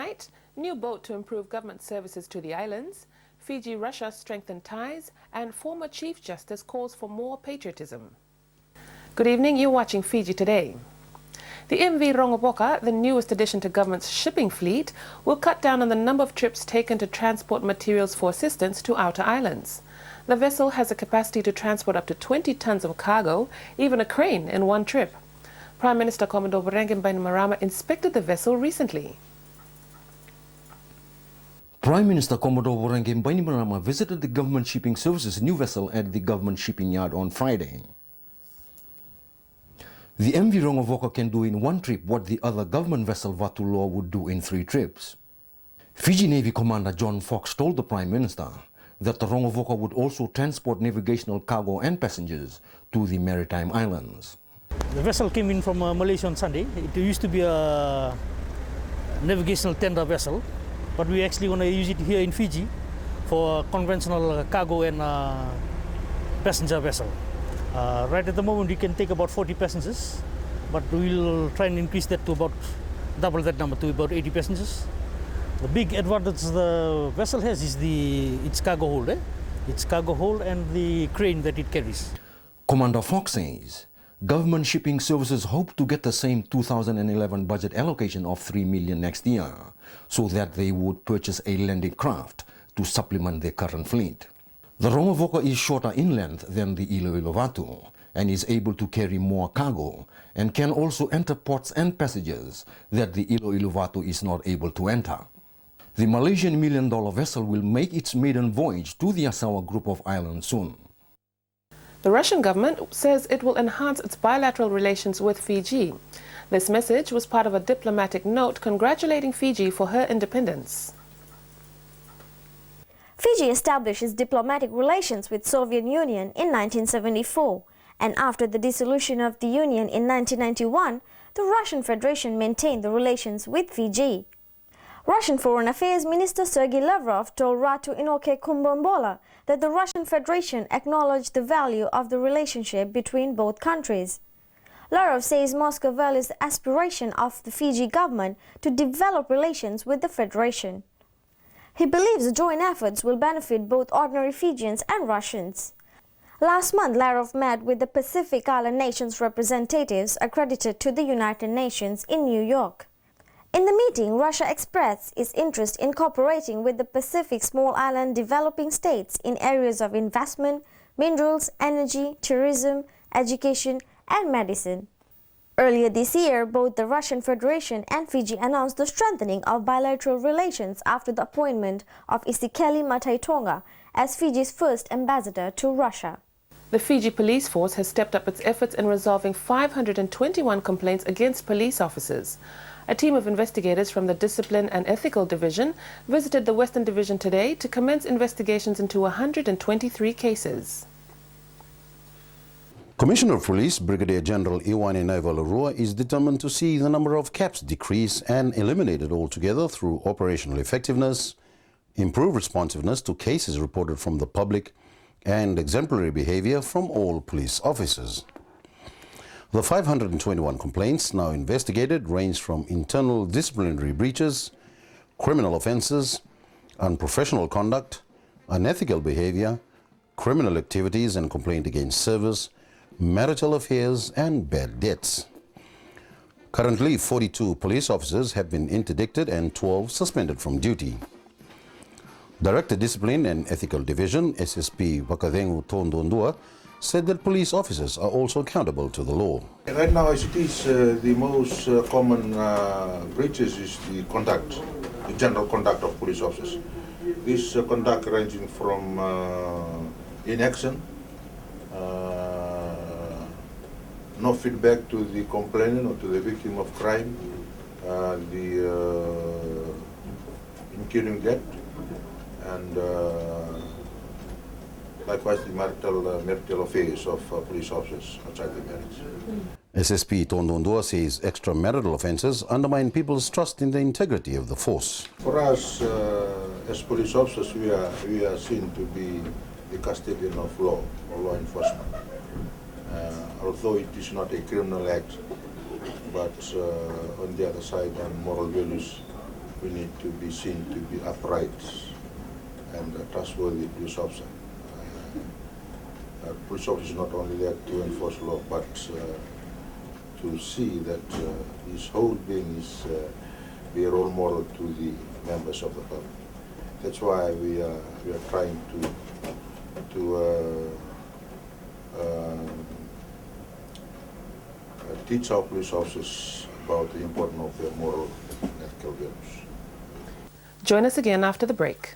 Tonight, new boat to improve government services to the islands, Fiji-Russia strengthen ties, and former Chief Justice calls for more patriotism. Good evening, you're watching Fiji Today. The MV Rogovoka, the newest addition to government's shipping fleet, will cut down on the number of trips taken to transport materials for assistance to outer islands. The vessel has a capacity to transport up to 20 tons of cargo, even a crane in one trip. Prime Minister Commodore Bainimarama inspected the vessel recently. Prime Minister Commodore Bainimarama visited the Government Shipping Services new vessel at the Government Shipping Yard on Friday. The MV Rogovoka can do in one trip what the other government vessel Vatuloa would do in 3 trips. Fiji Navy Commander John Fox told the Prime Minister that the Rogovoka would also transport navigational cargo and passengers to the maritime islands. The vessel came in from Malaysia on Sunday. It used to be a navigational tender vessel, but we actually want to use it here in Fiji for conventional cargo and passenger vessel. Right at the moment we can take about 40 passengers, but we'll try and increase that to about double that number, to about 80 passengers. The big advantage the vessel has is its cargo hold. Its cargo hold and the crane that it carries. Commander Fox says Government Shipping Services hope to get the same 2011 budget allocation of $3 million next year, so that they would purchase a landing craft to supplement their current fleet. The Rogovoka is shorter in length than the Iloilo Vatu and is able to carry more cargo and can also enter ports and passages that the Iloilo Vatu is not able to enter. The Malaysian $1 million vessel will make its maiden voyage to the Asawa group of islands soon. The Russian government says it will enhance its bilateral relations with Fiji. This message was part of a diplomatic note congratulating Fiji for her independence. Fiji established its diplomatic relations with Soviet Union in 1974, and after the dissolution of the Union in 1991, the Russian Federation maintained the relations with Fiji. Russian Foreign Affairs Minister Sergei Lavrov told Ratu Inoke Kumbombola that the Russian Federation acknowledged the value of the relationship between both countries. Lavrov says Moscow values the aspiration of the Fiji government to develop relations with the Federation. He believes the joint efforts will benefit both ordinary Fijians and Russians. Last month, Lavrov met with the Pacific Island nations representatives accredited to the United Nations in New York. In the meeting, Russia expressed its interest in cooperating with the Pacific small island developing states in areas of investment, minerals, energy, tourism, education, and medicine. Earlier this year, both the Russian Federation and Fiji announced the strengthening of bilateral relations after the appointment of Isikeli Mataitonga as Fiji's first ambassador to Russia. The Fiji police force has stepped up its efforts in resolving 521 complaints against police officers. A team of investigators from the Discipline and Ethical Division visited the Western Division today to commence investigations into 123 cases. Commissioner of Police Brigadier General Iwane Naivalurua is determined to see the number of caps decrease and eliminated altogether through operational effectiveness, improved responsiveness to cases reported from the public, and exemplary behavior from all police officers. The 521 complaints now investigated range from internal disciplinary breaches, criminal offences, unprofessional conduct, unethical behavior, criminal activities and complaint against service, marital affairs and bad debts. Currently, 42 police officers have been interdicted and 12 suspended from duty. Director Discipline and Ethical Division, SSP Wakadengu Tondondua, said that police officers are also accountable to the law. Right now, as it is, the most common breaches is the conduct, the general conduct of police officers. This conduct ranging from inaction, no feedback to the complainant or to the victim of crime, incurring debt, and likewise the marital affairs of police officers outside the marriage. SSP Tondondua says extramarital offences undermine people's trust in the integrity of the force. For us, as police officers, we are seen to be the custodian of law or law enforcement. Although it is not a criminal act, but on the other side, moral values we need to be seen to be upright and a trustworthy police officer. Police officer is not only there to enforce law, but to see that his whole being is be a role model to the members of the public. That's why we are trying to teach our police officers about the importance of their moral and ethical values. Join us again after the break.